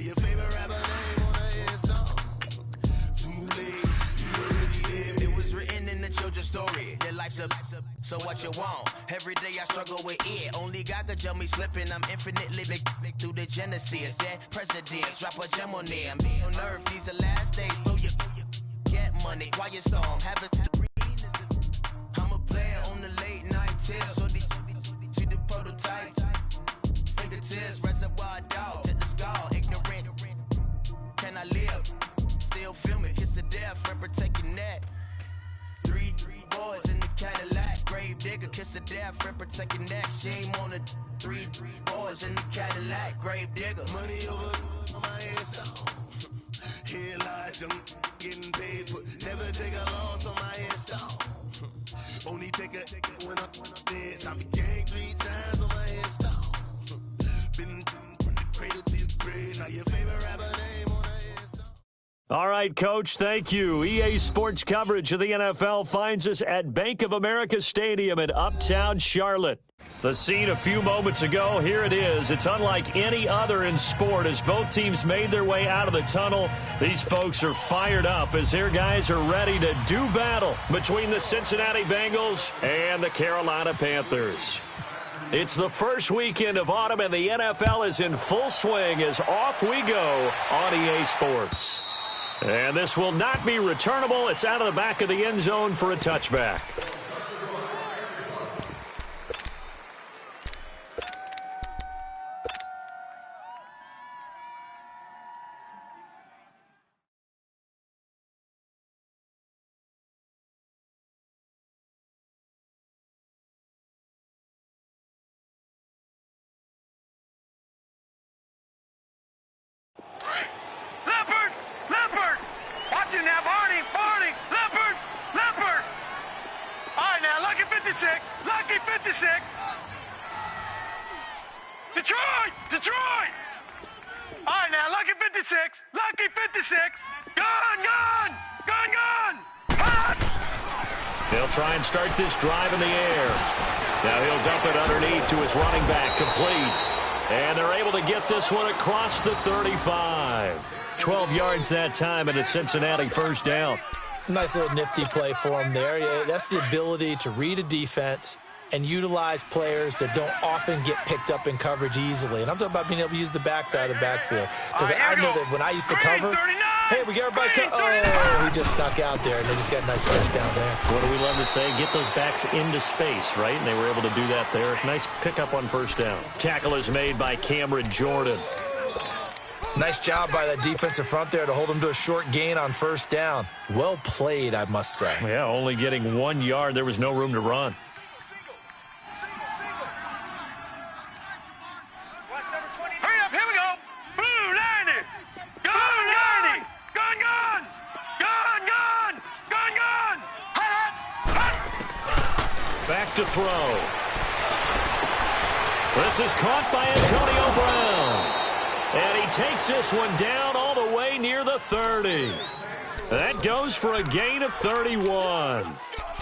your favorite rapper name on the install. Too late, you already in. It was written in the children's story. Their life's up, so what you want? Every day I struggle with it. Only God could tell me slipping. I'm infinitely big through the genesis. Dead presidents, drop a gem on them. On earth, these the last days. Throw your get money, quiet storm. Have a I'm a player on the late night tip. So these see the prototype. Fingertips, reservoir dog. Check the skull, ignorant. Can I live? Still film it. Kiss the death, friend, protect your neck. Three boys in the Cadillac. Grave digger, kiss the death, friend, protect your neck. Shame on the three boys in the Cadillac. Grave digger. Money over on my install. Here lies young getting paid, but never take a loss on my install. Only take a when I'm dead. I be gang 3 times on my install. Been from the cradle to your grave. Now your favorite rapper name on the install. All right, Coach, thank you. EA Sports coverage of the NFL finds us at Bank of America Stadium in Uptown Charlotte. The scene a few moments ago, here it is. It's unlike any other in sport as both teams made their way out of the tunnel. These folks are fired up as their guys are ready to do battle between the Cincinnati Bengals and the Carolina Panthers. It's the first weekend of autumn and the NFL is in full swing as off we go on EA Sports. And this will not be returnable. It's out of the back of the end zone for a touchback. Lucky 56. Detroit. All right, now, Lucky 56. Gun. They'll try and start this drive in the air. Now he'll dump it underneath to his running back, complete. And they're able to get this one across the 35. 12 yards that time and a Cincinnati first down. Nice little nifty play for him there. That's the ability to read a defense and utilize players that don't often get picked up in coverage easily. And I'm talking about being able to use the backside of the backfield. Because I know that when I used to cover, hey, we got everybody oh, he just snuck out there, and they just got a nice first down there. What do we love to say? Get those backs into space, right? And they were able to do that there. Nice pickup on first down. Tackle is made by Cameron Jordan. Nice job by that defensive front there to hold him to a short gain on first down. Well played, I must say. Yeah, only getting 1 yard. There was no room to run. Hurry up, here we go. Blue, 90. Gun. Back to throw. This is caught by Antonio Brown. And he takes this one down all the way near the 30. That goes for a gain of 31.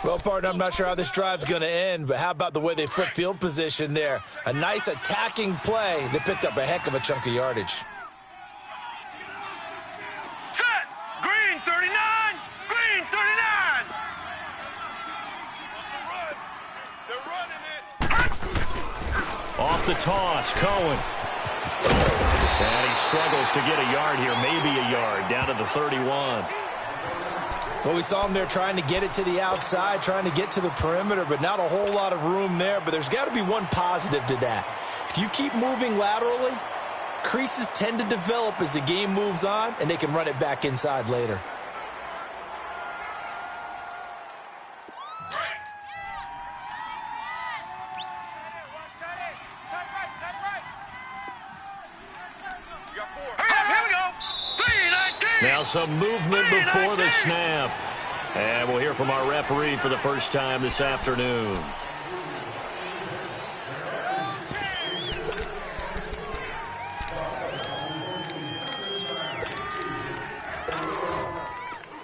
Well, partner, I'm not sure how this drive's going to end, but how about the way they flip field position there? A nice attacking play that picked up a heck of a chunk of yardage. Set. Green 39. They're running it. Off the toss, Cohen. And he struggles to get a yard here, maybe a yard, down to the 31. Well, we saw him there trying to get it to the outside, trying to get to the perimeter, but not a whole lot of room there. But there's got to be one positive to that. If you keep moving laterally, creases tend to develop as the game moves on, and they can run it back inside later. Now some movement before the snap. And we'll hear from our referee for the first time this afternoon.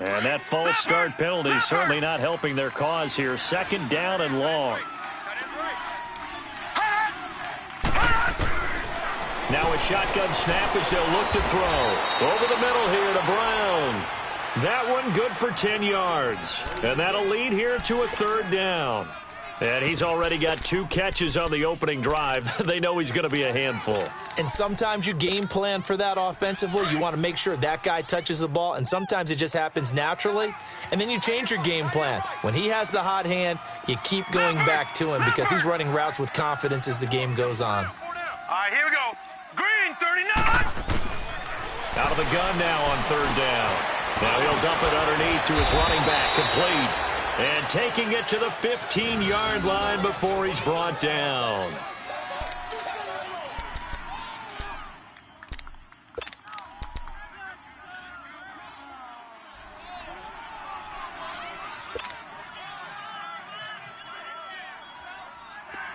And that false start penalty is certainly not helping their cause here. Second down and long. Now a shotgun snap as they'll look to throw. Over the middle here to Brown. That one good for 10 yards. And that'll lead here to a third down. And he's already got 2 catches on the opening drive. They know he's going to be a handful. And sometimes you game plan for that offensively. You want to make sure that guy touches the ball, and sometimes it just happens naturally. And then you change your game plan. When he has the hot hand, you keep going back to him because he's running routes with confidence as the game goes on. All right, here we go. Green, 39. Out of the gun now on third down. Now he'll dump it underneath to his running back, complete. And taking it to the 15-yard line before he's brought down.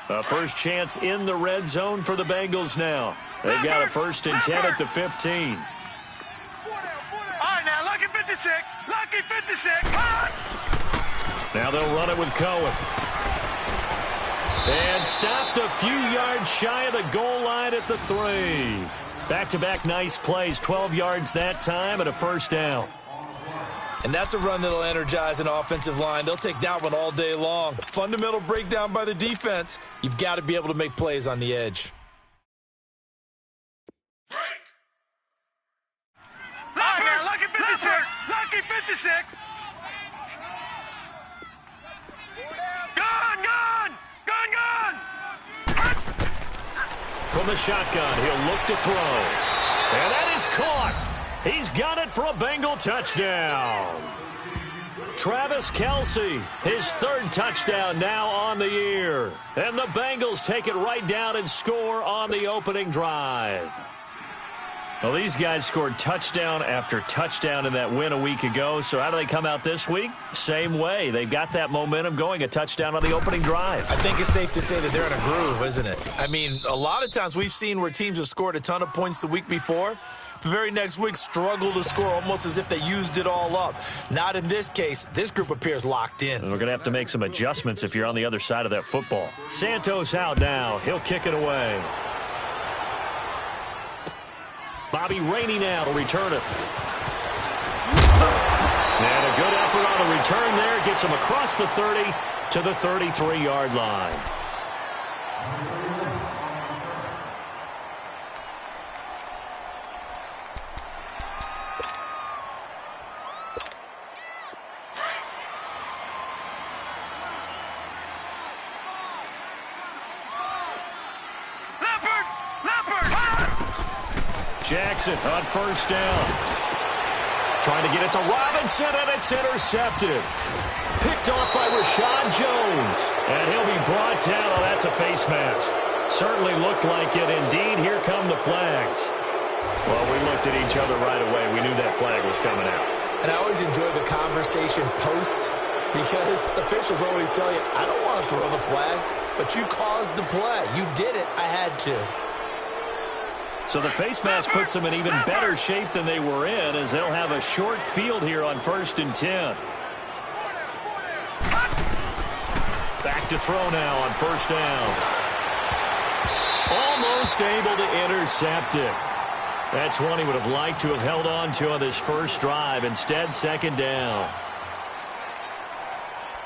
A first chance in the red zone for the Bengals now. They've got a 1st and 10 at the 15. All right, now, lucky 56. Lucky 56. Now they'll run it with Cohen. And stopped a few yards shy of the goal line at the 3. Back-to-back nice plays, 12 yards that time and a first down. And that's a run that'll energize an offensive line. They'll take that one all day long. Fundamental breakdown by the defense. You've got to be able to make plays on the edge. All right, now, lucky 56. Lucky 56. From the shotgun, he'll look to throw. And that is caught. He's got it for a Bengal touchdown. Travis Kelce, his 3rd touchdown now on the year. And the Bengals take it right down and score on the opening drive. Well, these guys scored touchdown after touchdown in that win a week ago. So how do they come out this week? Same way. They've got that momentum going, a touchdown on the opening drive. I think it's safe to say that they're in a groove, isn't it? I mean, a lot of times we've seen where teams have scored a ton of points the week before. The very next week struggle to score almost as if they used it all up. Not in this case. This group appears locked in. And we're going to have to make some adjustments if you're on the other side of that football. Santos out now. He'll kick it away. Bobby Rainey now to return it. And a good effort on the return there. Gets him across the 30 to the 33-yard line. Jackson on first down. Trying to get it to Robinson, and it's intercepted. Picked off by Rashad Jones. And he'll be brought down. Oh, that's a face mask. Certainly looked like it. Indeed, here come the flags. Well, we looked at each other right away. We knew that flag was coming out. And I always enjoy the conversation post because officials always tell you, I don't want to throw the flag, but you caused the play. You did it. I had to. So the face mask puts them in even better shape than they were in as they'll have a short field here on 1st and 10. Back to throw now on first down. Almost able to intercept it. That's one he would have liked to have held on to on this first drive. Instead, second down.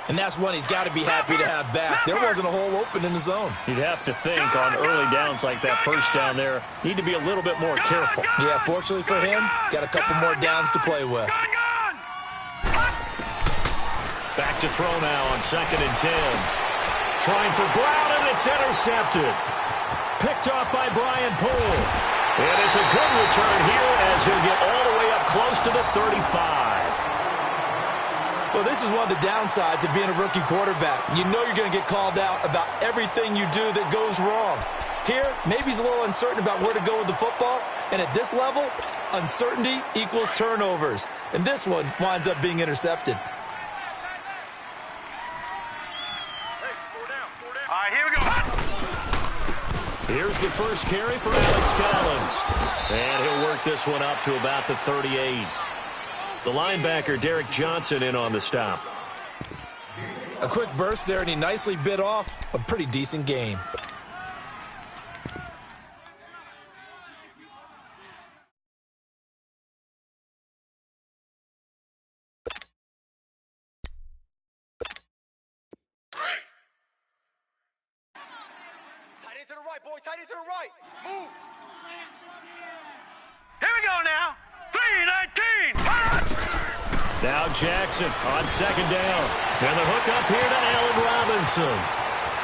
And that's one he's got to be happy to have back. There wasn't a hole open in the zone. You'd have to think on early downs like that first down there, need to be a little bit more careful. Yeah, fortunately for him, got a couple more downs to play with. Back to throw now on 2nd and 10. Trying for Brown, and it's intercepted. Picked off by Brian Poole. And it's a good return here as he'll get all the way up close to the 35. Well, this is one of the downsides of being a rookie quarterback. You know you're going to get called out about everything you do that goes wrong. Here, maybe he's a little uncertain about where to go with the football. And at this level, uncertainty equals turnovers. And this one winds up being intercepted. All right, here we go. Here's the first carry for Alex Collins. And he'll work this one up to about the 38. The linebacker, Derek Johnson, in on the stop. A quick burst there, and he nicely bit off a pretty decent gain. it to the right, boys. Tight it to the right. Move. Here we go now. 3-19. Now Jackson on second down. And the hook up here to Allen Robinson.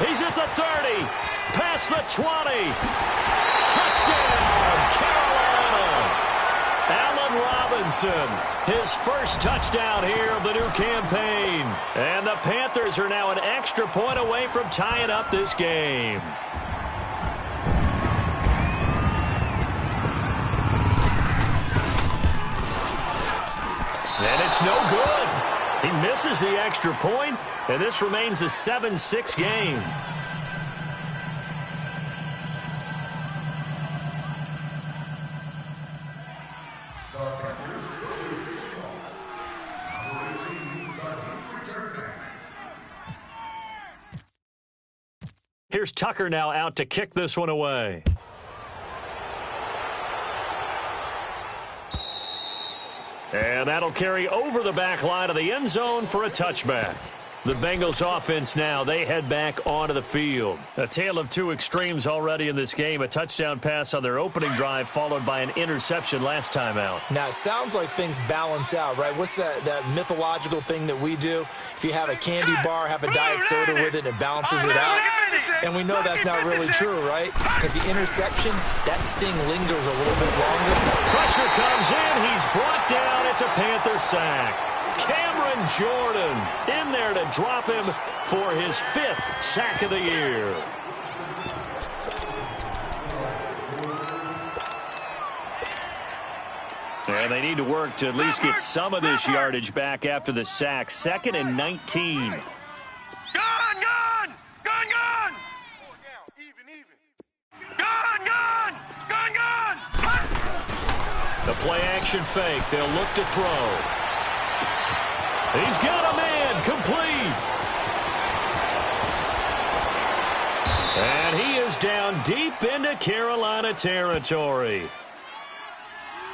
He's at the 30. Past the 20. Touchdown, Carolina. Allen Robinson, his first touchdown here of the new campaign. And the Panthers are now an extra point away from tying up this game. And it's no good. He misses the extra point, and this remains a 7-6 game. Here's Tucker now out to kick this one away. And that'll carry over the back line of the end zone for a touchback. The Bengals offense now, they head back onto the field. A tale of two extremes already in this game. A touchdown pass on their opening drive followed by an interception last time out. Now, it sounds like things balance out, right? What's that mythological thing that we do? If you have a candy bar, have a diet soda with it, and it balances it out. And we know that's not really true, right? Because the interception, that sting lingers a little bit longer. Pressure comes in. He's brought down. It's a Panther sack. Cameron Jordan in there to drop him for his 5th sack of the year. And they need to work to at least get some of this yardage back after the sack. 2nd and 19. The play-action fake. They'll look to throw. He's got a man. Complete. And he is down deep into Carolina territory.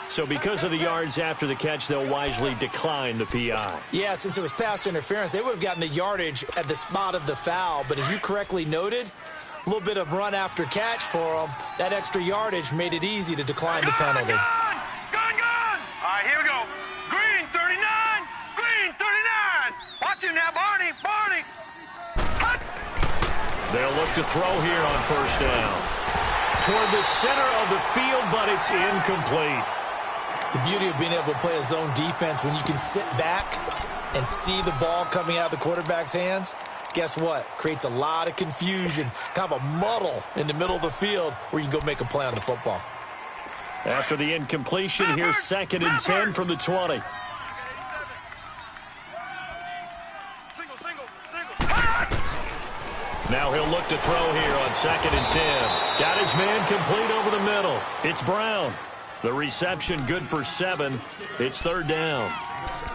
So because of the yards after the catch, they'll wisely decline the PI. Yeah, since it was pass interference, they would have gotten the yardage at the spot of the foul. But as you correctly noted, a little bit of run after catch for them. That extra yardage made it easy to decline the penalty. All right, here we go. Green 39. Green 39. Watch him now, Barney. Barney. Hut. They'll look to throw here on first down. Toward the center of the field, but it's incomplete. The beauty of being able to play a zone defense when you can sit back and see the ball coming out of the quarterback's hands, guess what? Creates a lot of confusion, kind of a muddle in the middle of the field where you can go make a play on the football. After the incompletion, here's 2nd and 10 from the 20. Now he'll look to throw here on 2nd and 10. Got his man complete over the middle. It's Brown. The reception good for 7. It's 3rd down.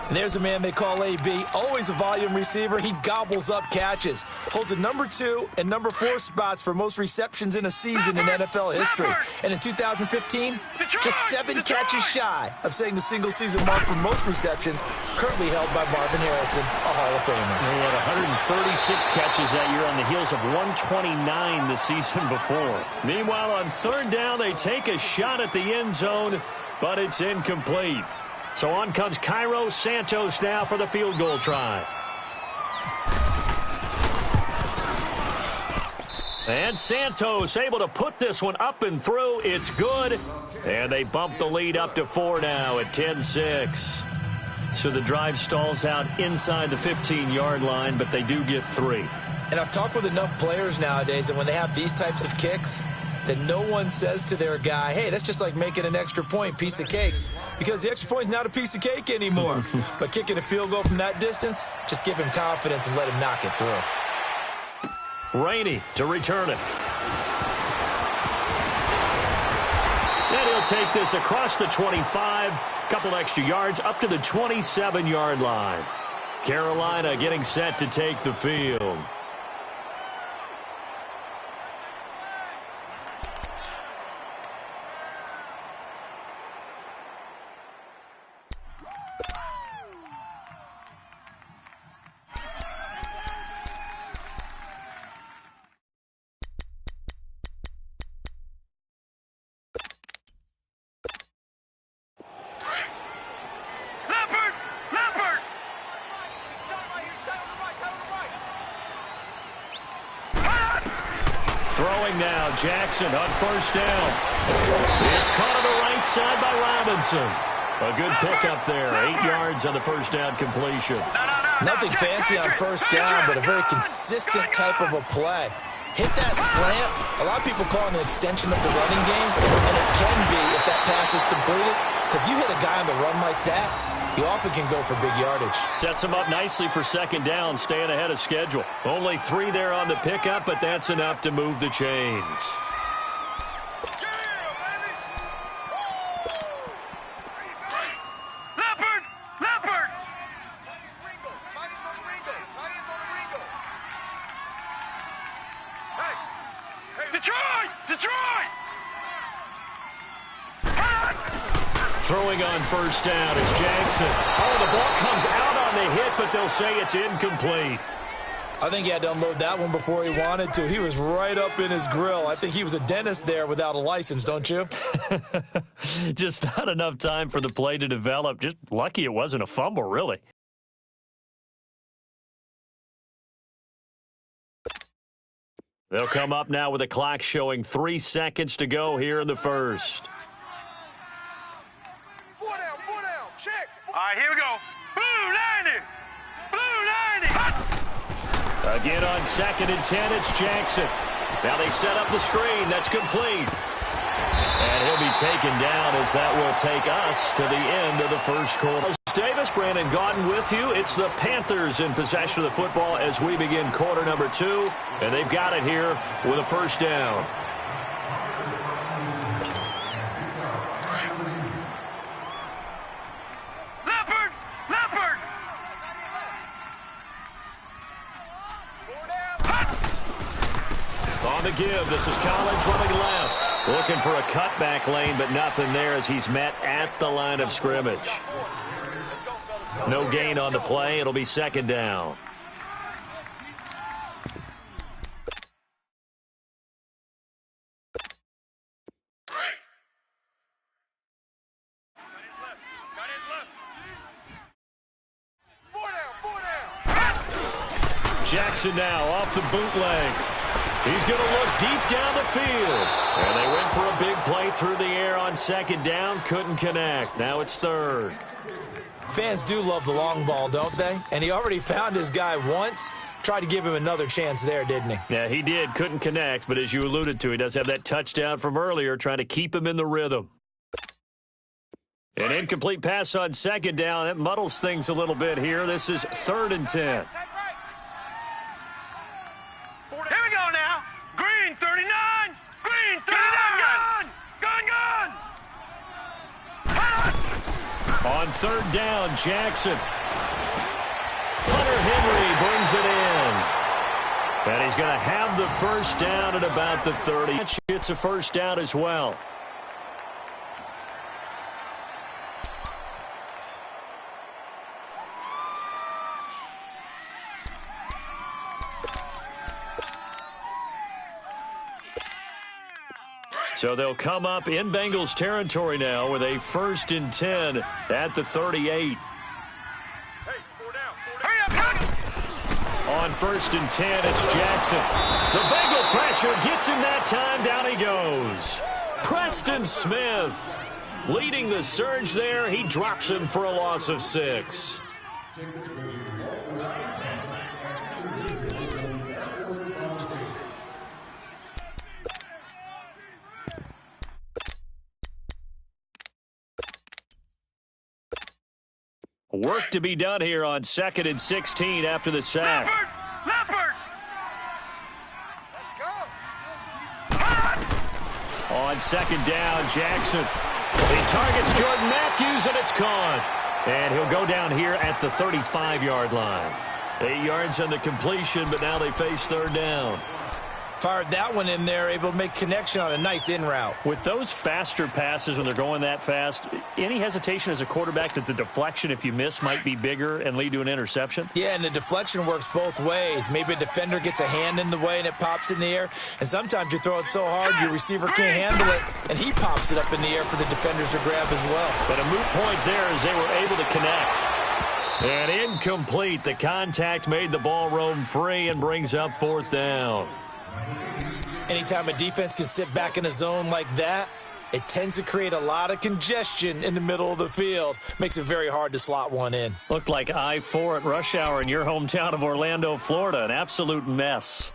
And there's a man they call AB, always a volume receiver. He gobbles up catches. Holds the number 2 and number 4 spots for most receptions in a season in NFL history. And in 2015, just 7 catches shy of setting the single-season mark for most receptions, currently held by Marvin Harrison, a Hall of Famer. He had 136 catches that year on the heels of 129 the season before. Meanwhile, on 3rd down, they take a shot at the end zone, but it's incomplete. So on comes Cairo Santos now for the field goal try. And Santos able to put this one up and through. It's good. And they bump the lead up to 4 now at 10-6. So the drive stalls out inside the 15-yard line, but they do get 3. And I've talked with enough players nowadays that when they have these types of kicks, that no one says to their guy, hey, that's just like making an extra point, piece of cake. Because the extra point is not a piece of cake anymore. But kicking a field goal from that distance, just give him confidence and let him knock it through. Rainey to return it. And he'll take this across the 25. Couple extra yards up to the 27-yard line. Carolina getting set to take the field. throwing now. Jackson on first down. It's caught on the right side by Robinson. A good pickup there. 8 yards on the first down completion. Nothing fancy on first down, but a very consistent type of a play. Hit that slant. A lot of people call it an extension of the running game, and it can be if that pass is completed, because you hit a guy on the run like that, he often can go for big yardage. Sets him up nicely for second down, staying ahead of schedule. Only 3 there on the pickup, but that's enough to move the chains. Throwing on first down is Jackson. Oh, the ball comes out on the hit, but they'll say it's incomplete. I think he had to unload that one before he wanted to. He was right up in his grill. I think he was a dentist there without a license, don't you? Just not enough time for the play to develop. Just lucky it wasn't a fumble, really. They'll come up now with a clock showing 3 seconds to go here in the first. Check. All right, here we go. Blue 90. Blue 90. Again on 2nd and 10, it's Jackson. Now they set up the screen. That's complete. And he'll be taken down as that will take us to the end of the first quarter. Davis, Brandon Gaudin with you. It's the Panthers in possession of the football as we begin quarter number 2. And they've got it here with a first down. On the give, this is Collins running left. Looking for a cutback lane, but nothing there as he's met at the line of scrimmage. No gain on the play. It'll be second down. Jackson now off the bootleg. He's going to look deep down the field. And they went for a big play through the air on second down. Couldn't connect. Now it's third. Fans do love the long ball, don't they? And he already found his guy once. Tried to give him another chance there, didn't he? Yeah, he did. Couldn't connect. But as you alluded to, he does have that touchdown from earlier, trying to keep him in the rhythm. An incomplete pass on second down. That muddles things a little bit here. This is 3rd and 10. Here we go now. Green 39. Green 39. Gun. On 3rd down, Jackson. Hunter Henry brings it in. And he's going to have the first down at about the 30. It's a first down as well. So they'll come up in Bengals territory now with a 1st and 10 at the 38. Hey, 4 down. Hurry up. On 1st and 10, it's Jackson. The Bengal pressure gets him that time. Down he goes. Preston Smith leading the surge there. He drops him for a loss of 6. Work to be done here on 2nd and 16 after the sack. Leopard. Let's go. On 2nd down, Jackson. He targets Jordan Matthews, and it's caught. And he'll go down here at the 35-yard line. 8 yards on the completion, but now they face 3rd down. Fired that one in there, able to make connection on a nice in route. With those faster passes when they're going that fast, any hesitation as a quarterback that the deflection, if you miss, might be bigger and lead to an interception? Yeah, and the deflection works both ways. Maybe a defender gets a hand in the way and it pops in the air. And sometimes you throw it so hard your receiver can't handle it, and he pops it up in the air for the defenders to grab as well. But a moot point there as they were able to connect. And incomplete. The contact made the ball roam free and brings up 4th down. Anytime a defense can sit back in a zone like that, it tends to create a lot of congestion in the middle of the field. Makes it very hard to slot one in. Looked like I-4 at rush hour in your hometown of Orlando, Florida. An absolute mess.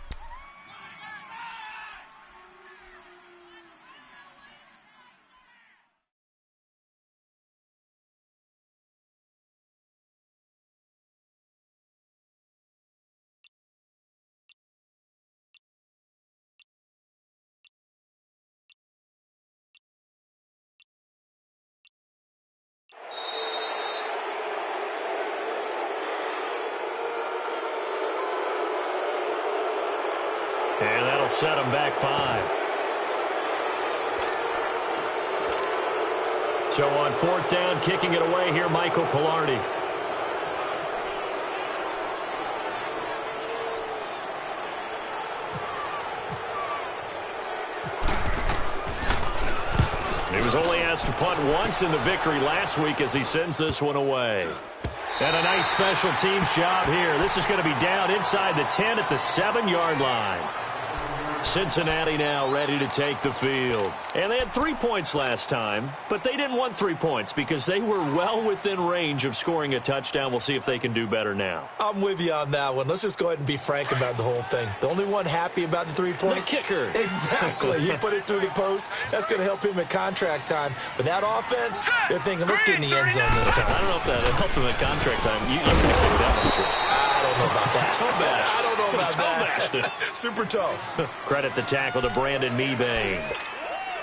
And that'll set him back 5. So on 4th down, kicking it away here, Michael Pilardi. He was only asked to punt once in the victory last week as he sends this one away. And a nice special teams job here. This is going to be down inside the 10 at the 7-yard line. Cincinnati now ready to take the field. And they had 3 points last time, but they didn't want 3 points because they were well within range of scoring a touchdown. We'll see if they can do better now. I'm with you on that one. Let's just go ahead and be frank about the whole thing. The only one happy about the 3-point? The kicker. Exactly. He put it through the post. That's going to help him at contract time. But that offense, they're thinking, let's get in the end zone this time. I don't know if that helped him at contract time. You could have kicked that one, sure. I don't know about that. Toe bash. I don't know about Toe that. Super toe. Credit the tackle to Brandon Mebane.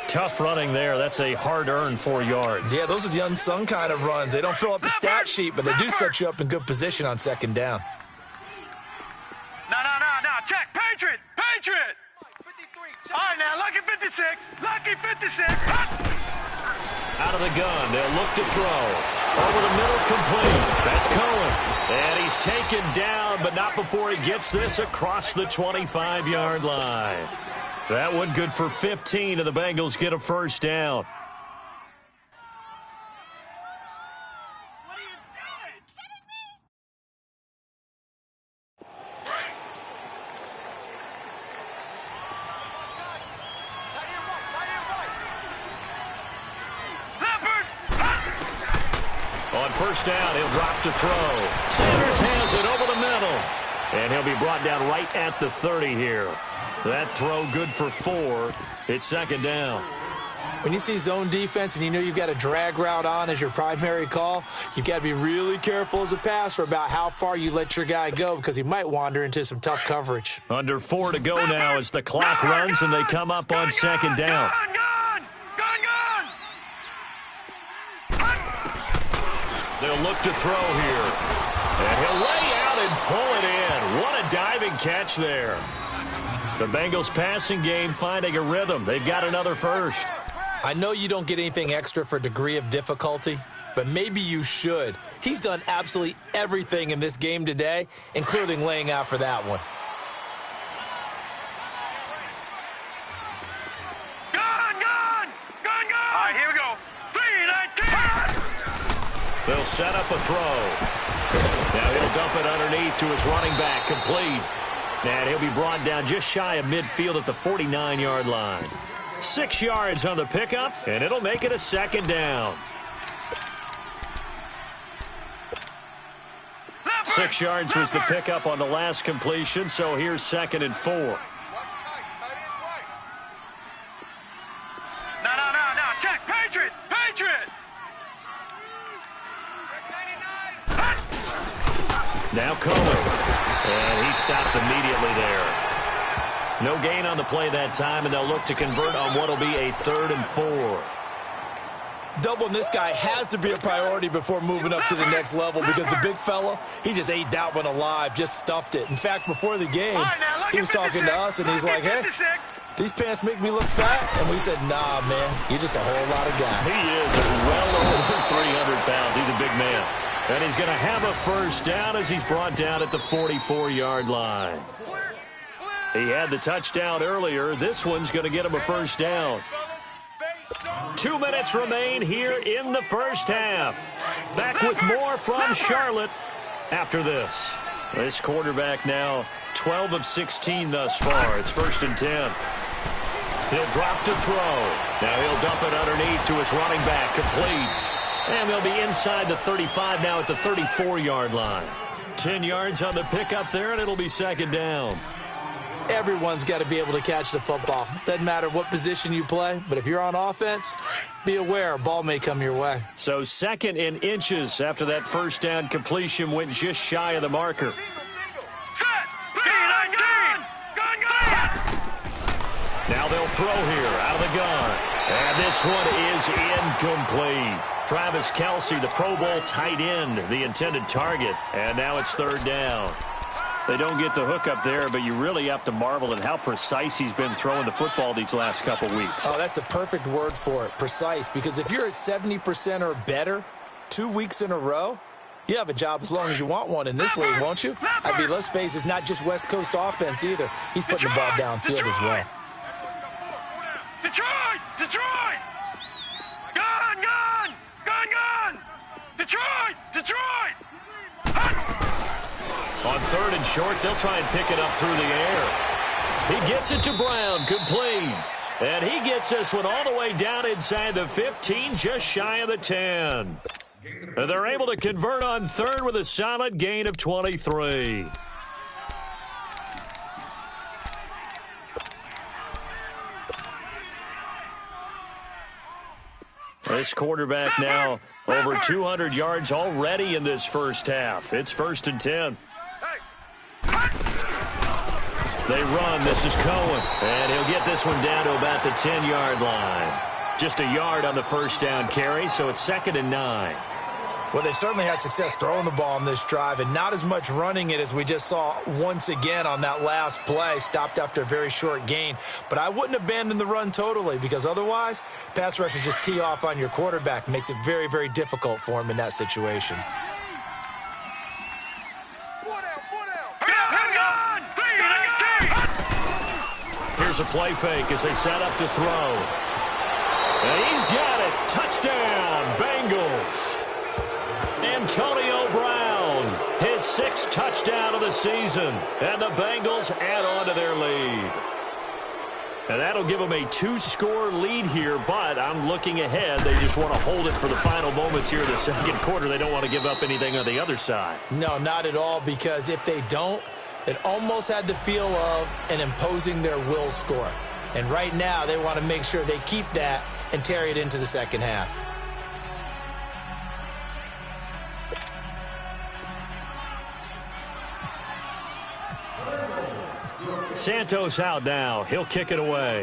Tough running there. That's a hard-earned 4 yards. Yeah, those are the unsung kind of runs. They don't fill up the stat sheet, but they do set you up in good position on 2nd down. No. Check. Patriot. All right, now, lucky 56. Lucky 56. Out of the gun. They'll look to throw. Over the middle, complete. That's Cohen. And he's taken down, but not before he gets this across the 25-yard line. That one good for 15, and the Bengals get a 1st down. What are you doing? On 1st down, he'll drop to throw. Sanders has it over the middle. And he'll be brought down right at the 30 here. That throw good for 4. It's 2nd down. When you see zone defense and you know you've got a drag route on as your primary call, you've got to be really careful as a passer about how far you let your guy go because he might wander into some tough coverage. Under 4 to go now as the clock runs and they come up on 2nd down. Gun! They'll look to throw here. And he'll lay out and pull it in. What a diving catch there. The Bengals passing game finding a rhythm. They've got another 1st. I know you don't get anything extra for degree of difficulty, but maybe you should. He's done absolutely everything in this game today, including laying out for that one. Gun! All right, here we go. 3-19. They'll set up a throw. Now he'll dump it underneath to his running back, complete. And he'll be brought down just shy of midfield at the 49-yard line. 6 yards on the pickup, and it'll make it a 2nd down. 6 yards was the pickup on the last completion, so here's 2nd and 4. No. Check. Patriot. Now Cohen. And he stopped immediately there. No gain on the play that time, and they'll look to convert on what will be a 3rd and 4. Doubling this guy has to be a priority before moving up to the next level because the big fella, he just ate that one alive, just stuffed it. In fact, before the game, he was talking to us, and he's like, hey, these pants make me look fat. And we said, nah, man, you're just a whole lot of guy. He is well over 300 pounds. He's a big man. And he's going to have a 1st down as he's brought down at the 44-yard line. He had the touchdown earlier. This one's going to get him a 1st down. 2 minutes remain here in the 1st half. Back with more from Charlotte after this. This quarterback now 12 of 16 thus far. It's 1st and 10. He'll drop to throw. Now he'll dump it underneath to his running back, complete. And they'll be inside the 35 now at the 34-yard line. 10 yards on the pickup there, and it'll be second down. Everyone's got to be able to catch the football. Doesn't matter what position you play, but if you're on offense, be aware a ball may come your way. So second in inches after that first down completion went just shy of the marker. Set. 3-19. Gun. Now they'll throw here out of the gun. And this one is incomplete. Travis Kelce, the Pro Bowl tight end, the intended target. And now it's third down. They don't get the hook up there, but you really have to marvel at how precise he's been throwing the football these last couple weeks. Oh, that's the perfect word for it, precise. Because if you're at 70% or better 2 weeks in a row, you have a job as long as you want one in this league, won't you? I mean, let's face it, it's not just West Coast offense either. He's putting the ball downfield as well. Detroit! Detroit! Gun! Detroit! On third and short, they'll try and pick it up through the air. He gets it to Brown, complete. And he gets this one all the way down inside the 15, just shy of the 10. And they're able to convert on third with a solid gain of 23. This quarterback now over 200 yards already in this first half. It's first and 10. They run. This is Cohen. And he'll get this one down to about the 10-yard line. Just a yard on the first down carry, so it's second and 9. Well, they certainly had success throwing the ball on this drive and not as much running it as we just saw once again on that last play. Stopped after a very short gain. But I wouldn't abandon the run totally because otherwise, pass rushers just tee off on your quarterback. Makes it very, very difficult for him in that situation. Here's a play fake as they set up to throw. And he's got it. Touchdown, Bengals. Antonio Brown, his 6th touchdown of the season. And the Bengals add on to their lead. And that'll give them a 2-score lead here, but I'm looking ahead. They just want to hold it for the final moments here in the second quarter. They don't want to give up anything on the other side. No, not at all, because if they don't, it almost had the feel of an imposing their will score. And right now, they want to make sure they keep that and carry it into the second half. Santos out now. He'll kick it away.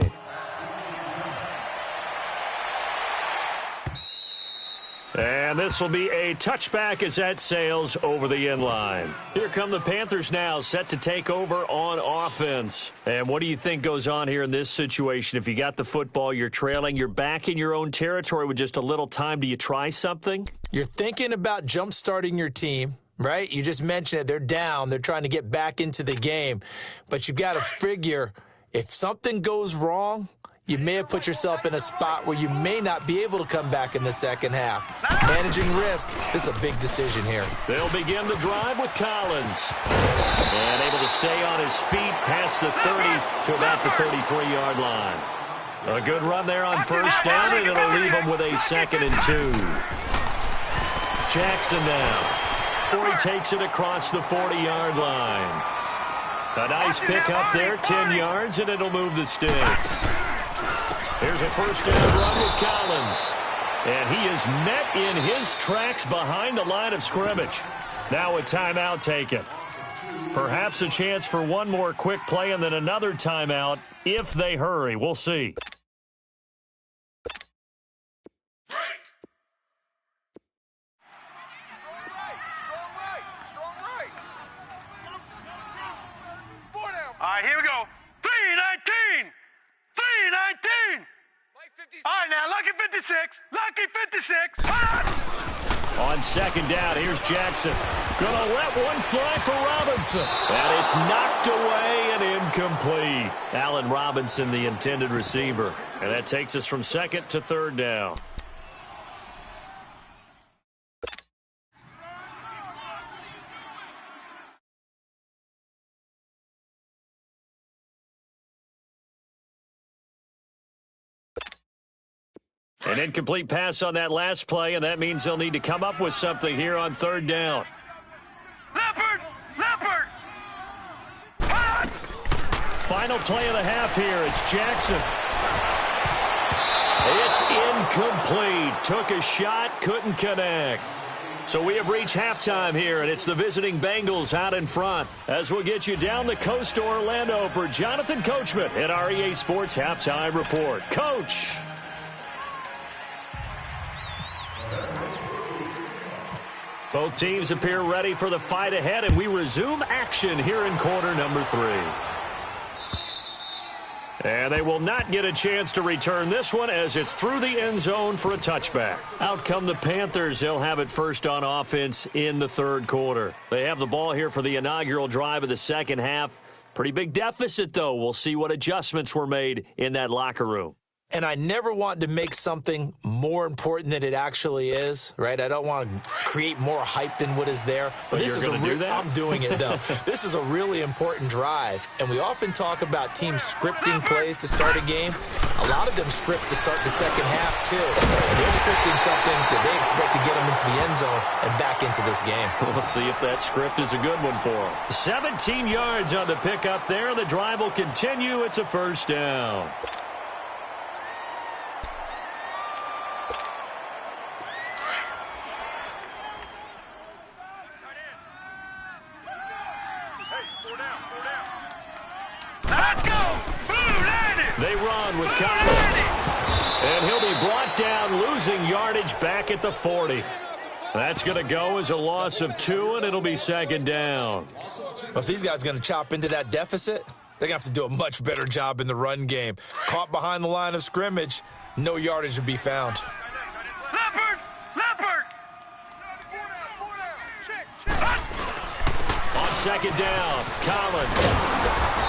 And this will be a touchback as that sails over the end line. Here come the Panthers now, set to take over on offense. And what do you think goes on here in this situation? If you got the football, you're trailing, you're back in your own territory with just a little time. Do you try something? You're thinking about jump-starting your team. Right? You just mentioned it. They're down. They're trying to get back into the game. But you've got to figure if something goes wrong, you may have put yourself in a spot where you may not be able to come back in the second half. Managing risk, this is a big decision here. They'll begin the drive with Collins. And able to stay on his feet past the 30 to about the 33-yard line. A good run there on first down, and it'll leave them with a 2nd and 2. Jackson now. Or he takes it across the 40-yard line. A nice pick up there, 10 yards, and it'll move the sticks. Here's a first down run with Collins. And he is met in his tracks behind the line of scrimmage. Now a timeout taken. Perhaps a chance for one more quick play and then another timeout if they hurry. We'll see. All right, here we go. 3-19. 3-19. All right, now, lucky 56. Lucky 56. On second down, here's Jackson. Gonna let one fly for Robinson. And it's knocked away and incomplete. Allen Robinson, the intended receiver. And that takes us from second to third down. An incomplete pass on that last play, and that means they'll need to come up with something here on third down. Leopard! Leopard! Final play of the half here. It's Jackson. It's incomplete. Took a shot, couldn't connect. So we have reached halftime here, and it's the visiting Bengals out in front. As we'll get you down the coast to Orlando for Jonathan Coachman at our EA Sports Halftime Report. Coach! Both teams appear ready for the fight ahead, and we resume action here in quarter number 3. And they will not get a chance to return this one as it's through the end zone for a touchback. Out come the Panthers. They'll have it first on offense in the third quarter. They have the ball here for the inaugural drive of the second half. Pretty big deficit, though. We'll see what adjustments were made in that locker room. And I never want to make something more important than it actually is, right? I don't want to create more hype than what is there. But this is do that? I'm doing it, though. This is a really important drive. And we often talk about teams scripting plays to start a game. A lot of them script to start the second half, too. And they're scripting something that they expect to get them into the end zone and back into this game. We'll see if that script is a good one for them. 17 yards on the pickup there. The drive will continue. It's a first down. They run with Collins. And he'll be brought down, losing yardage back at the 40. That's going to go as a loss of 2, and it'll be second down. If these guys are going to chop into that deficit, they're going to have to do a much better job in the run game. Caught behind the line of scrimmage, no yardage to be found. Leopard! Leopard! On second down, Collins.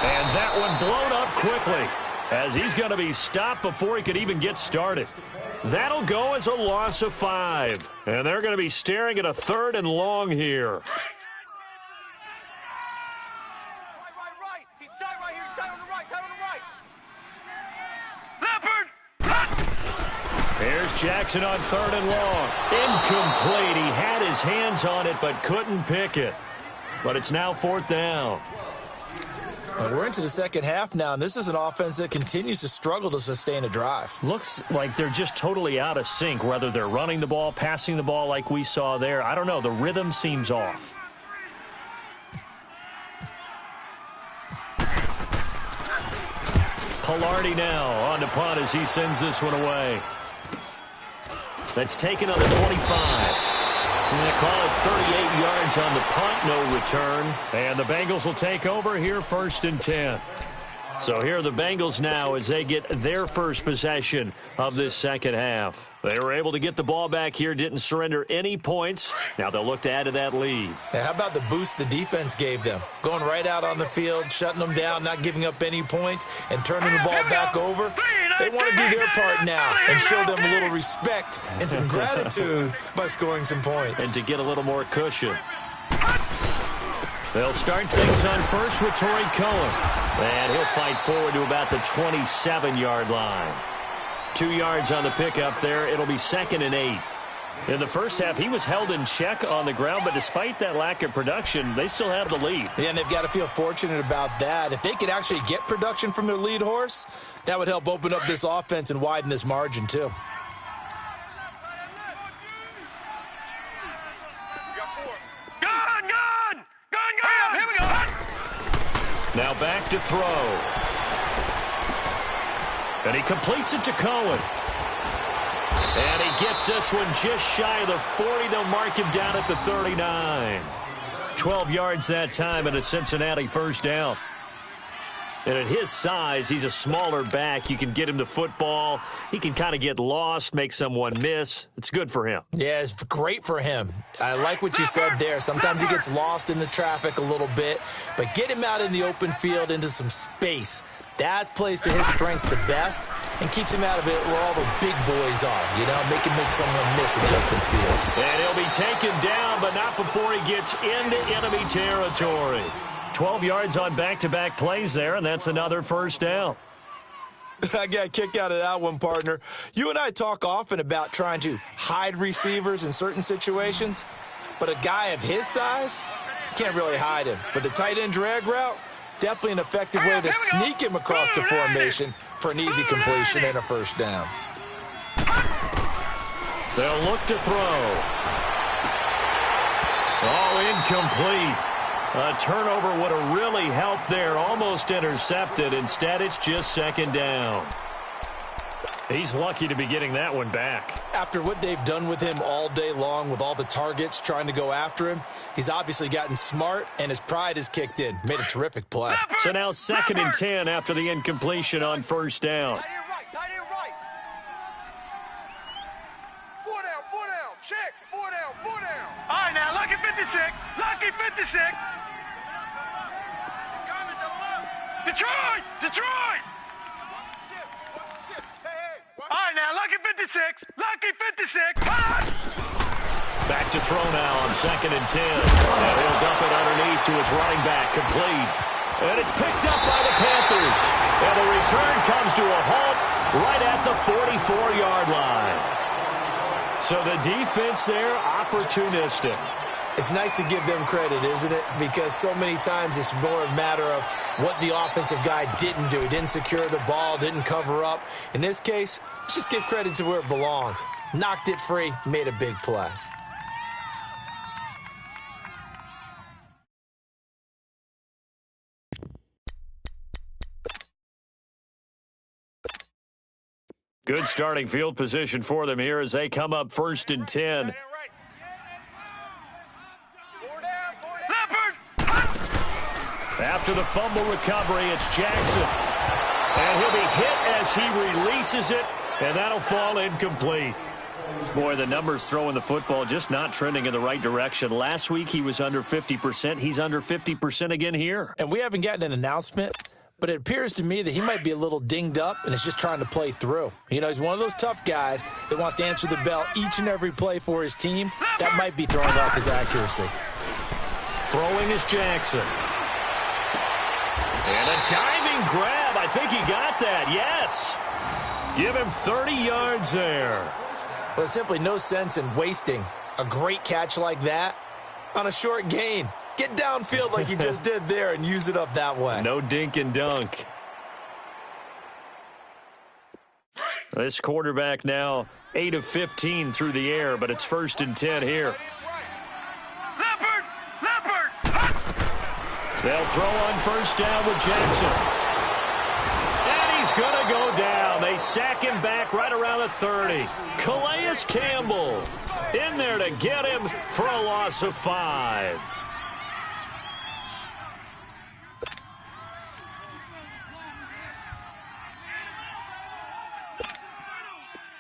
And that one blown up quickly, as he's going to be stopped before he could even get started. That'll go as a loss of 5. And they're going to be staring at a 3rd and long here. Right. He's tight right here. He's tight on the right. Tight on the right. Leopard! Here's Jackson on 3rd and long. Incomplete. He had his hands on it but couldn't pick it. But it's now 4th down. And we're into the second half now, and this is an offense that continues to struggle to sustain a drive. Looks like they're just totally out of sync, whether they're running the ball, passing the ball like we saw there. I don't know. The rhythm seems off. Pilardi now on the punt as he sends this one away. That's taken on the 25. They call it 38 yards on the punt, no return. And the Bengals will take over here 1st and 10. So here are the Bengals now as they get their first possession of this second half. They were able to get the ball back here, didn't surrender any points. Now they'll look to add to that lead. Now, how about the boost the defense gave them? Going right out on the field, shutting them down, not giving up any points, and turning the ball back over. They want to do their part now and show them a little respect and some gratitude by scoring some points. And to get a little more cushion. They'll start things on first with Torrey Cohen. And he'll fight forward to about the 27-yard line. 2 yards on the pickup there. It'll be 2nd and 8. In the first half, he was held in check on the ground, but despite that lack of production, they still have the lead. Yeah, and they've got to feel fortunate about that. If they could actually get production from their lead horse, that would help open up this offense and widen this margin, too. Here we go. Now back to throw. And he completes it to Cohen. And he gets this one just shy of the 40. They'll mark him down at the 39. 12 yards that time and a Cincinnati first down. And at his size, he's a smaller back. You can get him to football. He can kind of get lost, make someone miss. It's good for him. Yeah, it's great for him. I like what you said there. Sometimes he gets lost in the traffic a little bit, but get him out in the open field into some space. That plays to his strengths the best and keeps him out of it where all the big boys are, you know, make someone miss in the open field. And he'll be taken down, but not before he gets into enemy territory. 12 yards on back-to-back plays there, and that's another first down. I got a kick out of that one, partner. You and I talk often about trying to hide receivers in certain situations, but a guy of his size, can't really hide him. But the tight end drag route, definitely an effective way to sneak him across the formation for an easy completion and a first down. They'll look to throw. Oh, incomplete. A turnover would have really helped there. Almost intercepted. Instead, it's just second down. He's lucky to be getting that one back. After what they've done with him all day long with all the targets trying to go after him, he's obviously gotten smart, and his pride has kicked in. Made a terrific play. So now 2nd and 10 after the incompletion on first down. Tight end right, tight end right. 4 down, check, 4 down. All right, now, lucky 56. Lucky 56. Detroit! All right, now, lucky 56. Lucky 56. Back to throw now on 2nd and 10. And he'll dump it underneath to his running back, complete. And it's picked up by the Panthers. And the return comes to a halt right at the 44-yard line. So the defense there, opportunistic. It's nice to give them credit, isn't it? Because so many times it's more a matter of what the offensive guy didn't do. He didn't secure the ball, didn't cover up. In this case, let's just give credit to where it belongs. Knocked it free, made a big play. Good starting field position for them here as they come up 1st and 10. After the fumble recovery, it's Jackson. And he'll be hit as he releases it, and that'll fall incomplete. Boy, the numbers throwing the football just not trending in the right direction. Last week he was under 50%. He's under 50% again here. And we haven't gotten an announcement, but it appears to me that he might be a little dinged up and is just trying to play through. You know, he's one of those tough guys that wants to answer the bell each and every play for his team. That might be throwing off his accuracy. Throwing is Jackson. And a diving grab. I think he got that. Yes. Give him 30 yards there. Well, there's simply no sense in wasting a great catch like that on a short gain. Get downfield like you just did there and use it up that way. No dink and dunk. This quarterback now 8 of 15 through the air, but it's 1st and 10 here. They'll throw on first down with Jackson. And he's going to go down. They sack him back right around the 30. Calais Campbell in there to get him for a loss of 5.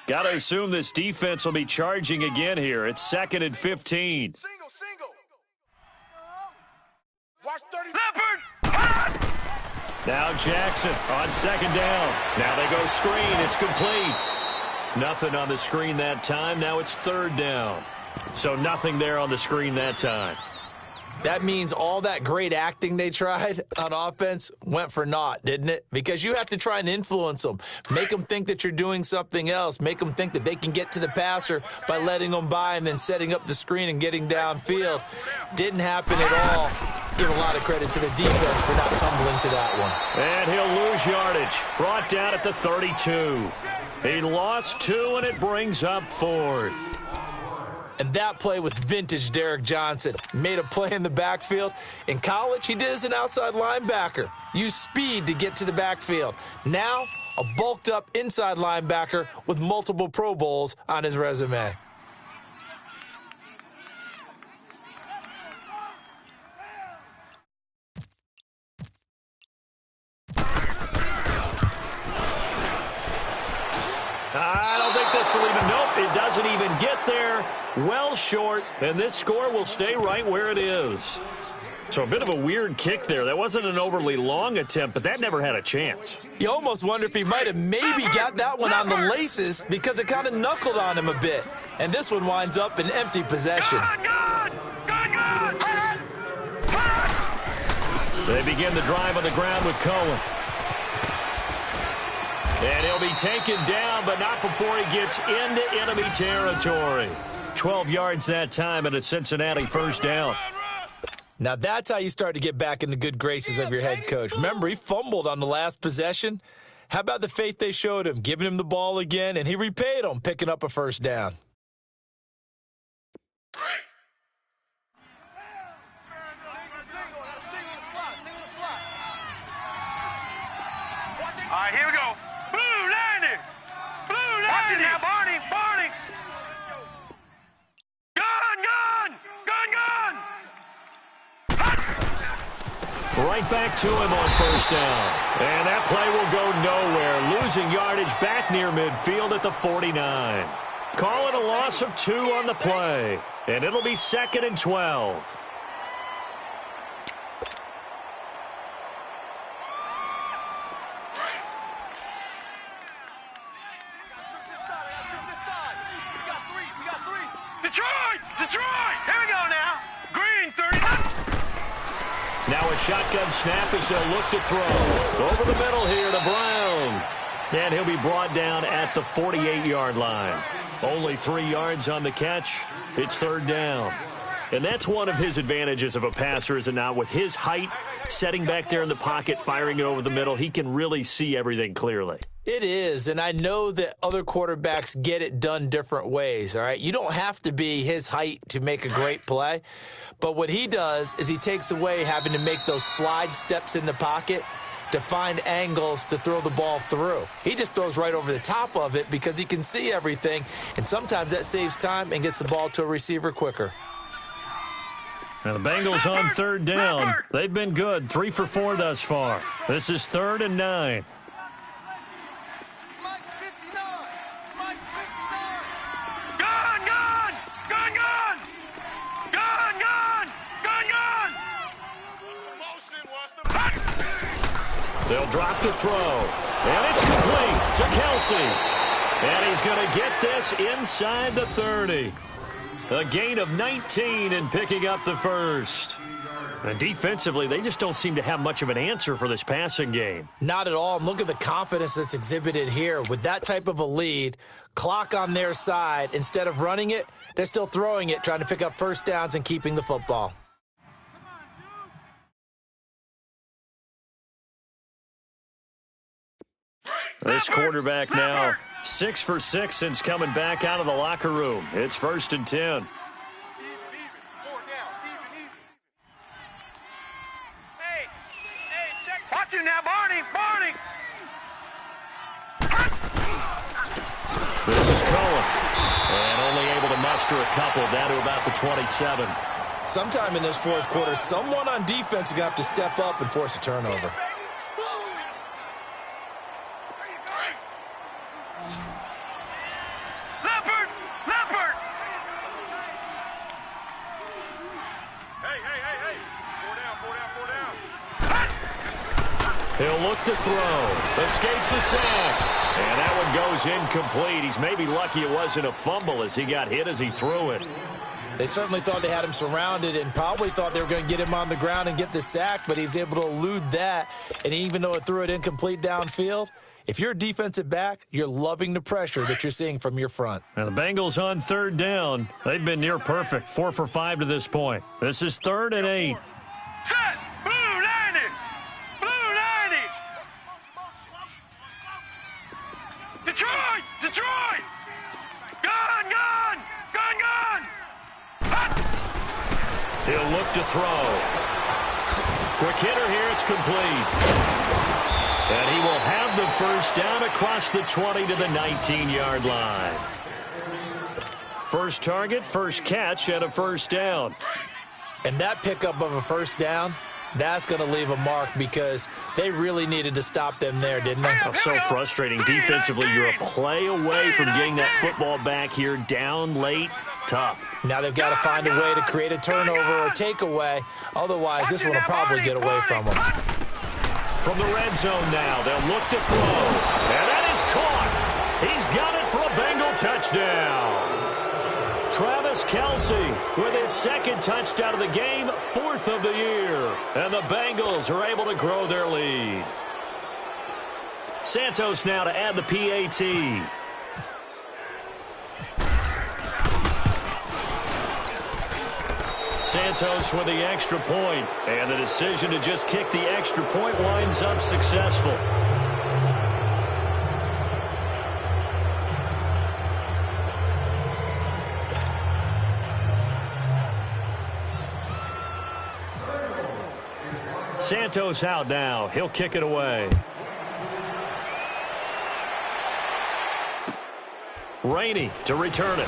Got to assume this defense will be charging again here. It's 2nd and 15. Single. Watch 30. Now Jackson on 2nd down. Now they go screen. It's complete. Nothing on the screen that time. Now it's 3rd down. So nothing there on the screen that time. That means all that great acting they tried on offense went for naught, didn't it? Because you have to try and influence them. Make them think that you're doing something else. Make them think that they can get to the passer by letting them by and then setting up the screen and getting downfield. Didn't happen at all. Give a lot of credit to the defense for not tumbling to that one. And he'll lose yardage. Brought down at the 32. He lost 2, and it brings up 4th. And that play was vintage Derek Johnson. Made a play in the backfield. In college, he did as an outside linebacker. Used speed to get to the backfield. Now, a bulked-up inside linebacker with multiple Pro Bowls on his resume. I don't think this will even, nope, it doesn't even get there. Well short, and this score will stay right where it is. So a bit of a weird kick there. That wasn't an overly long attempt, but that never had a chance. You almost wonder if he might have maybe got that one on the laces because it kind of knuckled on him a bit. And this one winds up in empty possession. They begin the drive on the ground with Cohen. And he'll be taken down, but not before he gets into enemy territory. 12 yards that time and a Cincinnati first down. Now that's how you start to get back in the good graces of your head coach. Remember, he fumbled on the last possession. How about the faith they showed him, giving him the ball again, and he repaid them, picking up a first down. All right, here we go. Blue 90. Blue 90. Watch it now, Barney. Barney. Gun. Right back to him on first down. And that play will go nowhere. Losing yardage back near midfield at the 49. Call it a loss of 2 on the play. And it'll be 2nd and 12. Detroit. Here we go now. Green 30. Now a shotgun snap as they'll look to throw. Over the middle here to Brown. And he'll be brought down at the 48-yard line. Only 3 yards on the catch. It's 3rd down. And that's one of his advantages of a passer, is it not? With his height, setting back there in the pocket, firing it over the middle, he can really see everything clearly. It is, and I know that other quarterbacks get it done different ways, all right? You don't have to be his height to make a great play, but what he does is he takes away having to make those slide steps in the pocket to find angles to throw the ball through. He just throws right over the top of it because he can see everything, and sometimes that saves time and gets the ball to a receiver quicker. Now the Bengals on 3rd down. They've been good, 3 for 4 thus far. This is 3rd and 9. They'll drop to throw. And it's complete to Kelsey. And he's going to get this inside the 30. A gain of 19 and picking up the first. And defensively, they just don't seem to have much of an answer for this passing game. Not at all. And look at the confidence that's exhibited here. With that type of a lead, clock on their side, instead of running it, they're still throwing it, trying to pick up first downs and keeping the football. This quarterback now 6 for 6 since coming back out of the locker room. It's 1st and 10. Watch it now, Barney. This is Cohen. And only able to muster a couple down to about the 27. Sometime in this 4th quarter, someone on defense is going to have to step up and force a turnover. Leopard. Hey. 4 down. He'll look to throw. Escapes the sack. And that one goes incomplete. He's maybe lucky it wasn't a fumble as he got hit as he threw it. They certainly thought they had him surrounded and probably thought they were going to get him on the ground and get the sack, but he was able to elude that. And even though it threw it incomplete downfield, if you're a defensive back, you're loving the pressure that you're seeing from your front. Now the Bengals on 3rd down. They've been near perfect, 4 for 5 to this point. This is 3rd and 8. Set. Blue 90. Detroit. Gun. He'll look to throw. Quick hitter here. It's complete. And he will have the first down across the 20 to the 19-yard line. First target, first catch, and a first down. And that pickup of a first down, that's going to leave a mark because they really needed to stop them there, didn't they? Oh, so frustrating. Defensively, you're a play away from getting that football back here down late. Tough. Now they've got to find a way to create a turnover or takeaway. Otherwise, this one will probably get away from them. From the red zone now, they'll look to throw. And that is caught. He's got it for a Bengal touchdown. Travis Kelsey with his 2nd touchdown of the game, 4th of the year. And the Bengals are able to grow their lead. Santos now to add the PAT. Santos with the extra point, and the decision to just kick the extra point winds up successful. Santos out now. He'll kick it away. Rainey to return it.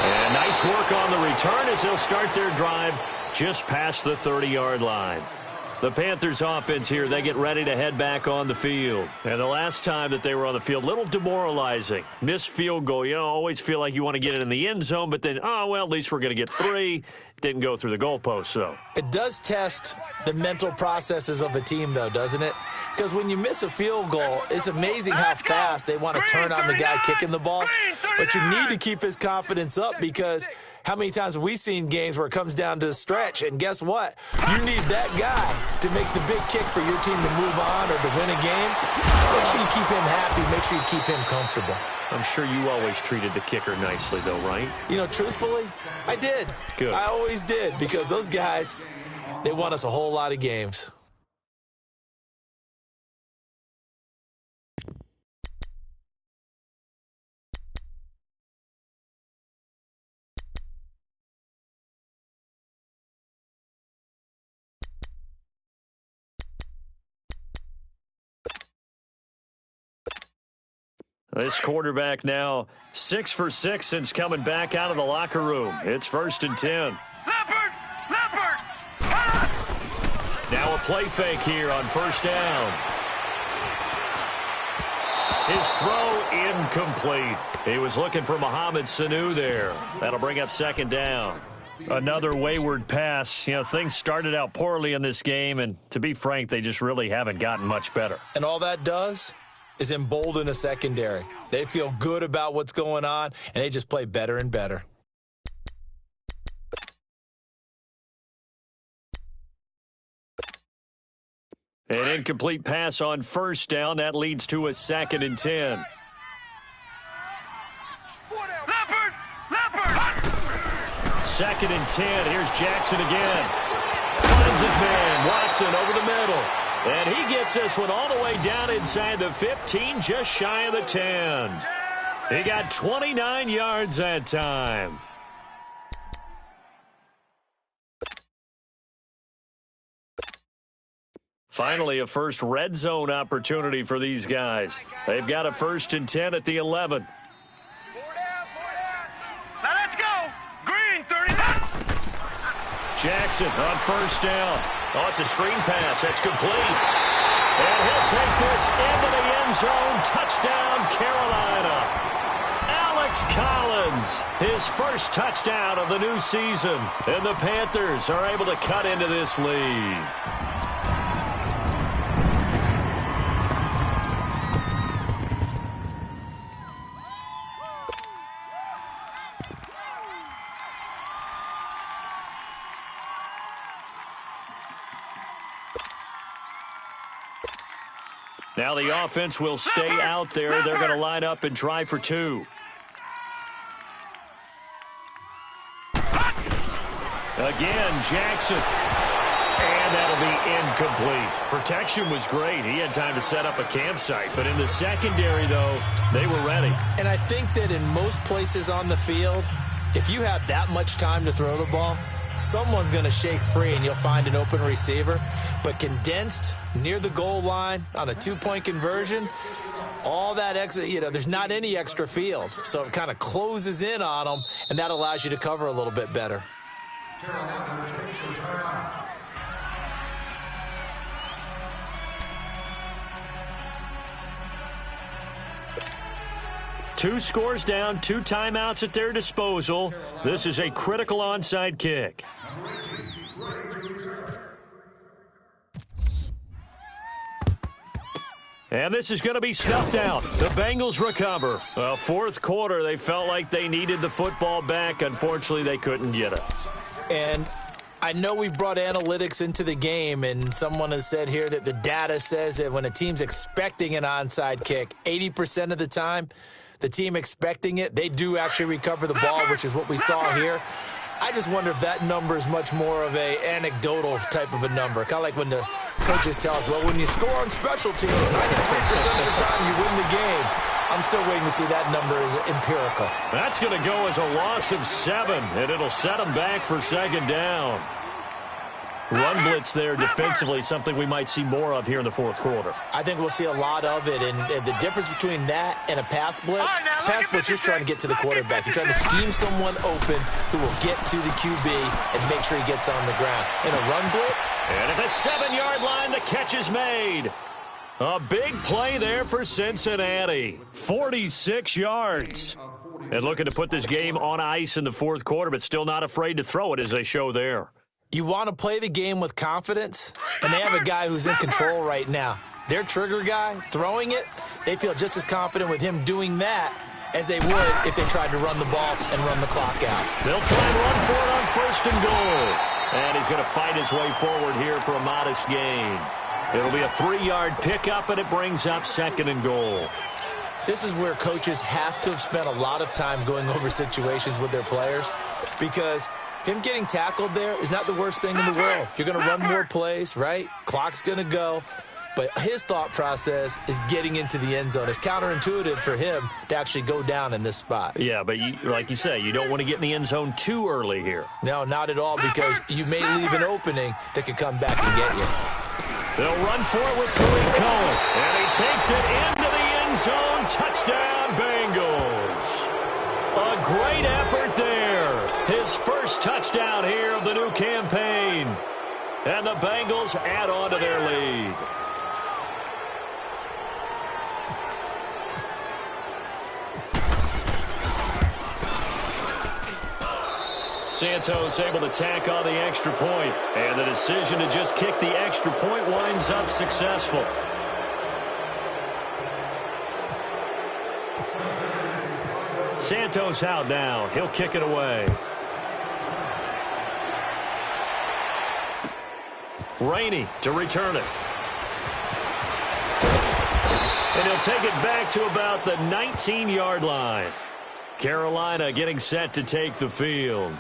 And nice work on the return as they'll start their drive just past the 30-yard line. The Panthers offense here, they get ready to head back on the field. And the last time that they were on the field, a little demoralizing. Missed field goal. You always feel like you want to get it in the end zone, but then, oh, well, at least we're going to get 3. Didn't go through the goalpost, though. It does test the mental processes of a team, though, doesn't it? Because when you miss a field goal, it's amazing how fast they want to turn on the guy kicking the ball. But you need to keep his confidence up because how many times have we seen games where it comes down to the stretch? And guess what? You need that guy to make the big kick for your team to move on or to win a game. Make sure you keep him happy. Make sure you keep him comfortable. I'm sure you always treated the kicker nicely, though, right? You know, truthfully, I did. Good. I always did because those guys, they won us a whole lot of games. This quarterback now 6 for 6 since coming back out of the locker room. It's 1st and 10. Leopard! Now a play fake here on 1st down. His throw incomplete. He was looking for Mohamed Sanu there. That'll bring up 2nd down. Another wayward pass. You know, things started out poorly in this game, and to be frank, they just really haven't gotten much better. And all that does is embolden a secondary. They feel good about what's going on, and they just play better and better. An incomplete pass on 1st down. That leads to a 2nd and 10. Leopard! 2nd and 10. Here's Jackson again. Finds his man, Watson, over the middle. And he gets this one all the way down inside the 15, just shy of the 10. He got 29 yards that time. Finally, a first red zone opportunity for these guys. They've got a 1st and 10 at the 11. Now let's go! Green, 39! Jackson on 1st down. Oh, it's a screen pass. That's complete. And he'll take this into the end zone. Touchdown, Carolina. Alex Collins, his first touchdown of the new season. And the Panthers are able to cut into this lead. Now the offense will stay out there. They're going to line up and try for 2. Again, Jackson. And that'll be incomplete. Protection was great. He had time to set up a campsite. But in the secondary, though, they were ready. And I think that in most places on the field, if you have that much time to throw the ball, someone's going to shake free and you'll find an open receiver. But condensed near the goal line on a 2-point conversion, all that extra, there's not any extra field. So it kind of closes in on them, and that allows you to cover a little bit better. Two scores down, 2 timeouts at their disposal. This is a critical onside kick. And this is going to be snuffed out. The Bengals recover. Well, 4th quarter, they felt like they needed the football back. Unfortunately, they couldn't get it. And I know we've brought analytics into the game, and someone has said here that the data says that when a team's expecting an onside kick, 80% of the time, the team expecting it, they do actually recover the ball, which is what we saw here. I just wonder if that number is much more of a anecdotal type of a number. Kind of like when the coaches tell us, well, when you score on special teams, 93% of the time you win the game. I'm still waiting to see that number as empirical. That's going to go as a loss of 7, and it'll set them back for second down. Run blitz there defensively, something we might see more of here in the fourth quarter. I think we'll see a lot of it, and the difference between that and a pass blitz, you're trying to get to the quarterback. You're trying to scheme someone open who will get to the QB and make sure he gets on the ground. In a run blitz. And at the 7-yard line, the catch is made. A big play there for Cincinnati. 46 yards. And looking to put this game on ice in the fourth quarter, but still not afraid to throw it as they show there. You want to play the game with confidence, and they have a guy who's in control right now. Their trigger guy, throwing it, they feel just as confident with him doing that as they would if they tried to run the ball and run the clock out. They'll try and run for it on 1st and goal. And he's going to fight his way forward here for a modest gain. It'll be a 3-yard pickup, and it brings up 2nd and goal. This is where coaches have to have spent a lot of time going over situations with their players, because him getting tackled there is not the worst thing in the world. You're going to run more plays, right? Clock's going to go. But his thought process is getting into the end zone. It's counterintuitive for him to actually go down in this spot. Yeah, but like you say, you don't want to get in the end zone too early here. No, not at all, because you may leave an opening that could come back and get you. They'll run for it with Tariq Cohen. And he takes it into the end zone. Touchdown, Bengals. A great effort there. His first touchdown here of the new campaign. And the Bengals add on to their lead. Santos able to tack on the extra point, and the decision to just kick the extra point winds up successful. Santos out now. He'll kick it away. Rainey to return it. And he'll take it back to about the 19-yard line. Carolina getting set to take the field.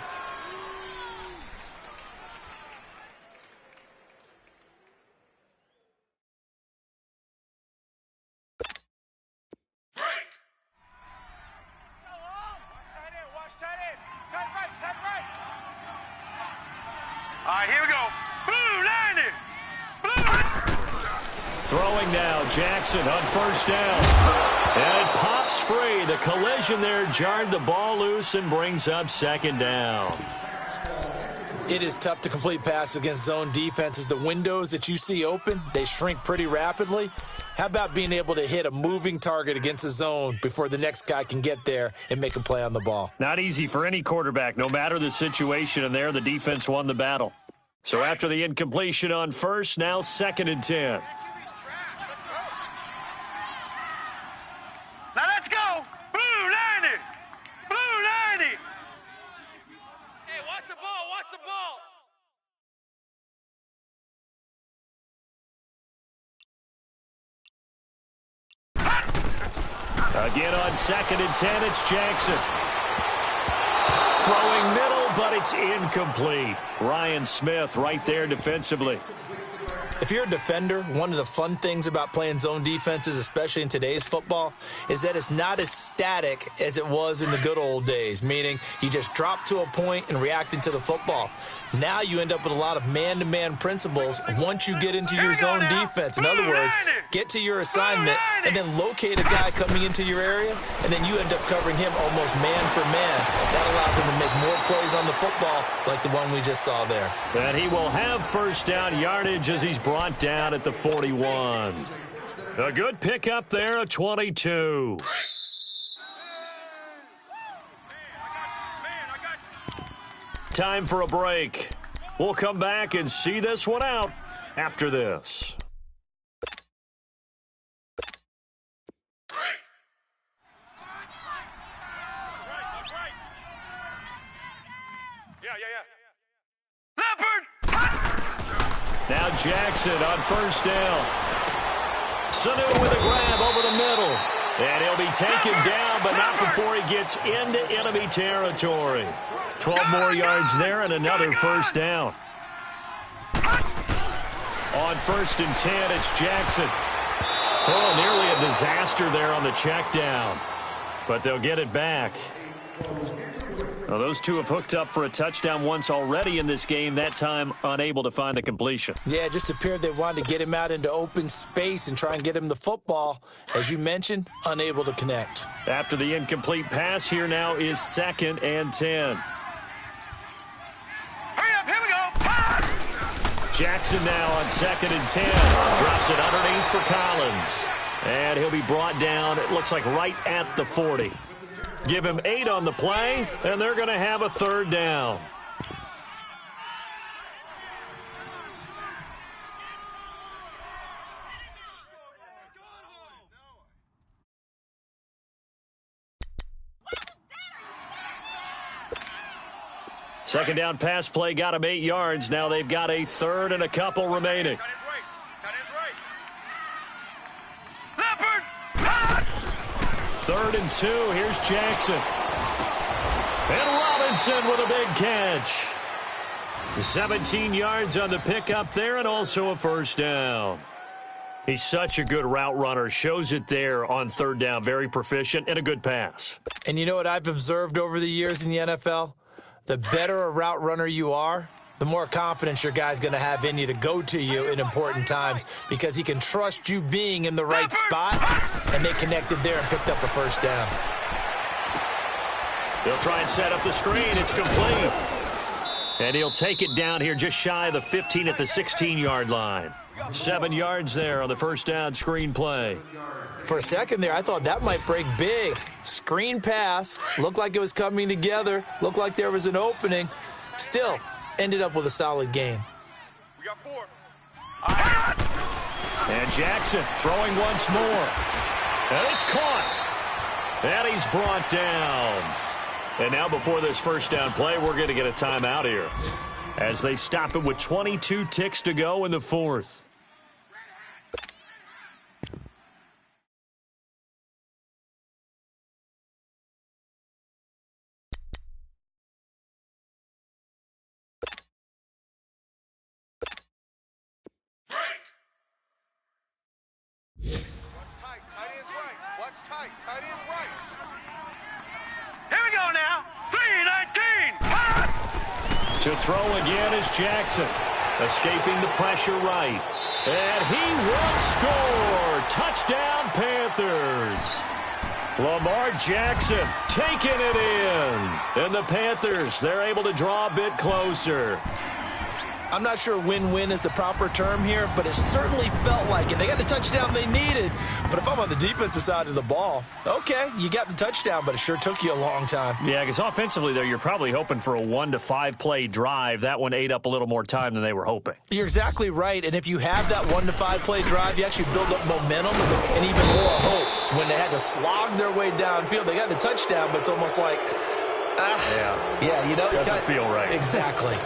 All right, here we go. Blue 90. Throwing now, Jackson on 1st down. And it pops free. The collision there jarred the ball loose and brings up 2nd down. It is tough to complete passes against zone defenses. The windows that you see open, they shrink pretty rapidly. How about being able to hit a moving target against a zone before the next guy can get there and make a play on the ball? Not easy for any quarterback, no matter the situation, and there the defense won the battle. So after the incompletion on 1st, now 2nd and 10. Now let's go. Blue 90. Blue 90. Hey, watch the ball. Watch the ball. Again on 2nd and 10, it's Jackson. Throwing middle, but it's incomplete. Ryan Smith right there defensively. If you're a defender, one of the fun things about playing zone defenses, especially in today's football, is that it's not as static as it was in the good old days, meaning you just drop to a point and reacted to the football. Now you end up with a lot of man-to-man principles once you get into your zone defense. In other words, get to your assignment and then locate a guy coming into your area, and then you end up covering him almost man for man. That allows him to make more plays on the football like the one we just saw there. And he will have 1st down yardage as he's brought down at the 41. A good pickup there, a 22. Time for a break. We'll come back and see this one out after this. Leopard Now Jackson on first down. Sanu with a grab over the middle. And he'll be taken down, but not before he gets into enemy territory. 12 more yards there and another first down. On 1st and 10, it's Jackson. Oh, nearly a disaster there on the check down. But they'll get it back. Well, those two have hooked up for a touchdown once already in this game, that time unable to find the completion. Yeah, it just appeared they wanted to get him out into open space and try and get him the football. As you mentioned, unable to connect. After the incomplete pass, here now is 2nd and 10. Hurry up, here we go. Pass! Jackson now on 2nd and 10. Drops it underneath for Collins. And he'll be brought down, it looks like right at the 40. Give him 8 on the play, and they're going to have a 3rd down. Second down pass play got him 8 yards. Now they've got a 3rd and a couple remaining. Tight ends right. Leopard! 3rd and 2. Here's Jackson. And Robinson with a big catch. 17 yards on the pickup there and also a 1st down. He's such a good route runner. Shows it there on 3rd down. Very proficient and a good pass. And you know what I've observed over the years in the NFL? The better a route runner you are, the more confidence your guy's going to have in you to go to you in important times because he can trust you being in the right spot, and they connected there and picked up a 1st down. They'll try and set up the screen. It's complete. And he'll take it down here just shy of the 15 at the 16-yard line. 7 yards there on the 1st down screen play. For a second there, I thought that might break big. Screen pass, looked like it was coming together, looked like there was an opening. Still, ended up with a solid game. We got 4. And Jackson throwing once more. And it's caught. And he's brought down. And now before this 1st down play, we're going to get a timeout here as they stop it with 22 ticks to go in the 4th. Tight ends right. Here we go now. 3-19. Pass! To throw again is Jackson. Escaping the pressure right. And he will score. Touchdown, Panthers. Lamar Jackson taking it in. And the Panthers, they're able to draw a bit closer. I'm not sure win-win is the proper term here, but it certainly felt like it. They got the touchdown they needed. But if I'm on the defensive side of the ball, okay, you got the touchdown, but it sure took you a long time. Yeah, because offensively there, you're probably hoping for a 1 to 5 play drive. That one ate up a little more time than they were hoping. You're exactly right. And if you have that 1 to 5 play drive, you actually build up momentum and even more hope. When they had to slog their way downfield, they got the touchdown, but it's almost like, yeah, you know, doesn't feel right. Exactly.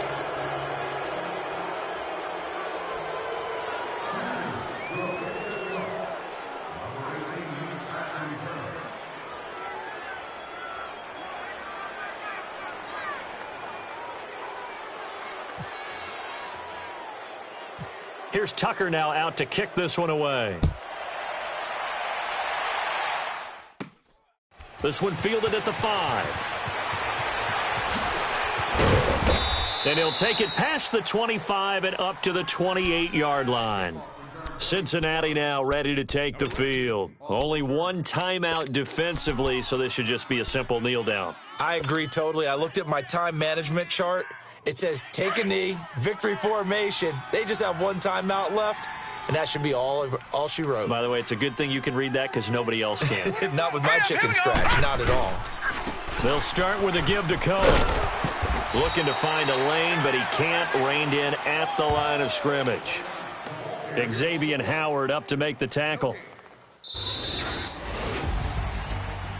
Here's Tucker now out to kick this one away. This one fielded at the 5. And he'll take it past the 25 and up to the 28-yard line. Cincinnati now ready to take the field. Only one timeout defensively, so this should just be a simple kneel down. I agree totally. I looked at my time management chart. It says take a knee, victory formation. They just have one timeout left, and that should be all she wrote. By the way, it's a good thing you can read that because nobody else can. Not with my chicken scratch, not at all. They'll start with a give to Cohen. Looking to find a lane, but he can't. Reined in at the line of scrimmage. Xavier Howard up to make the tackle.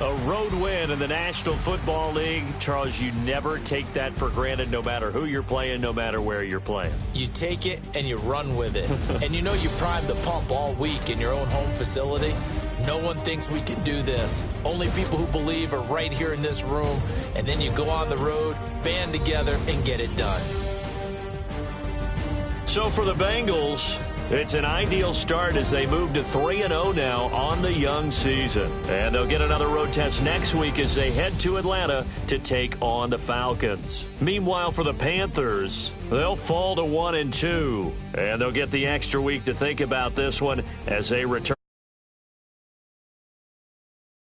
A road win in the National Football League. Charles, you never take that for granted no matter who you're playing, no matter where you're playing. You take it and you run with it. And you know you primed the pump all week in your own home facility. No one thinks we can do this. Only people who believe are right here in this room. And then you go on the road, band together, and get it done. So for the Bengals, it's an ideal start as they move to 3-0 now on the young season. And they'll get another road test next week as they head to Atlanta to take on the Falcons. Meanwhile, for the Panthers, they'll fall to 1-2. And they'll get the extra week to think about this one as they return.